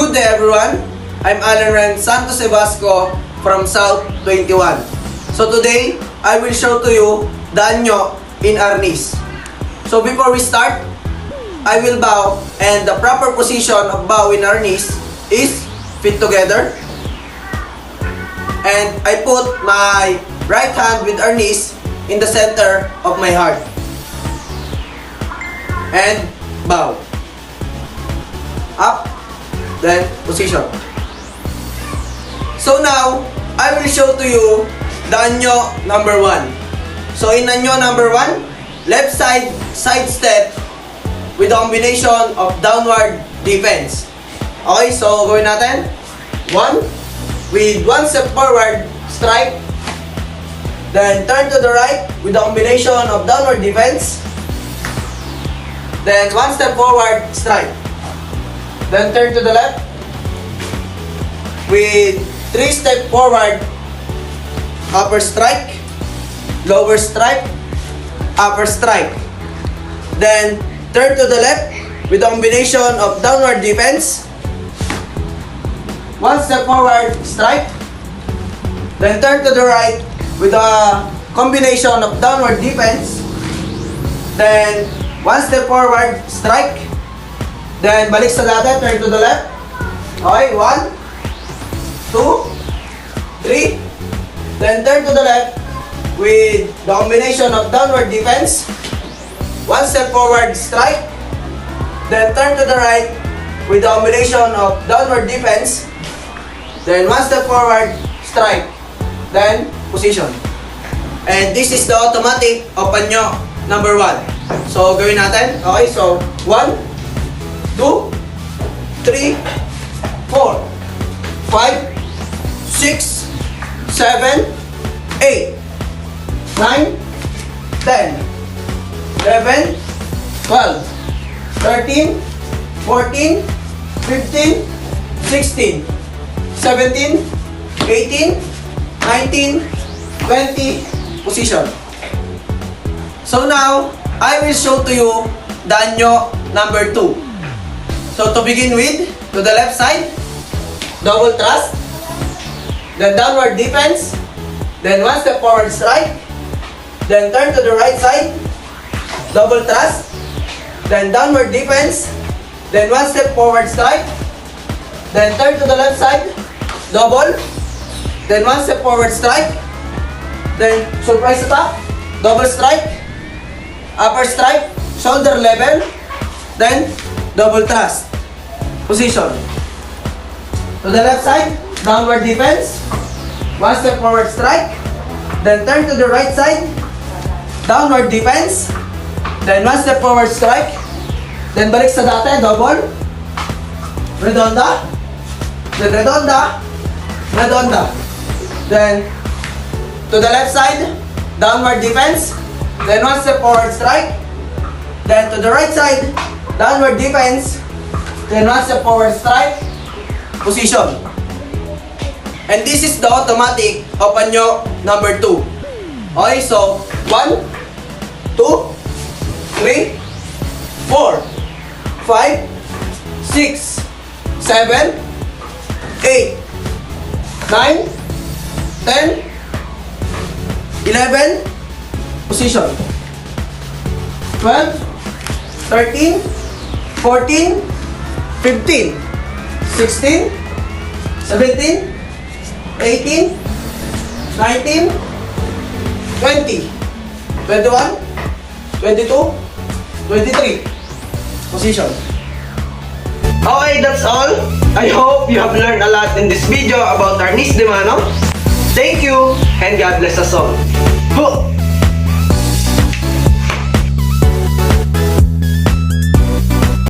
Good day everyone, I'm Renz from South 21. So today, I will show to you the anyo in arnis. So before we start, I will bow, and the proper position of bow in arnis is feet together. And I put my right hand with arnis in the center of my heart. And bow. Up, then position. So now, I will show to you the anyo number 1. So in anyo number 1, left side step with the combination of downward defense. Okay, so gawin natin. 1, with 1 step forward, strike. Then turn to the right with the combination of downward defense. Then 1 step forward, strike. Then turn to the left with 3 step forward, upper strike, lower strike, upper strike. Then turn to the left with a combination of downward defense. 1 step forward, strike. Then turn to the right with a combination of downward defense. Then 1 step forward, strike. Then balik sa dati, turn to the left. Okay, 1, 2, 3. Then turn to the left with the combination of downward defense. 1 step forward, strike. Then turn to the right with the combination of downward defense. Then 1 step forward, strike. Then position. And this is the automatic of anyo number 1. So gawin natin. Okay, so 1, 2, 3, 4, 5, 6, 7, 8, 9, 10, 11, 12, 13, 14, 15, 16, 17, 18, 19, 20, position. So now, I will show to you the anyo number 2. So to begin with, to the left side, double thrust, then downward defense, then 1 step forward strike, then turn to the right side, double thrust, then downward defense, then 1 step forward strike, then turn to the left side, double, then 1 step forward strike, then surprise attack, double strike, upper strike, shoulder level, then double thrust. Position. To the left side, downward defense, 1 step forward strike, then turn to the right side, downward defense, then 1 step forward strike, then balik sa dati, double, redonda, then redonda, redonda. Then to the left side, downward defense, then 1 step forward strike, then to the right side, downward defense, then 1 step forward strike, position. And this is the automatic of anyo number 2. Okay, so 1, 2, 3, 4, 5, 6, 7, 8, 9, 10, 11, position. 12, 13, 14, 15, 16, 17, 18, 19, 20, 21, 22, 23. Position. Okay, that's all. I hope you have learned a lot in this video about Arnis de Mano. Thank you, and God bless us all.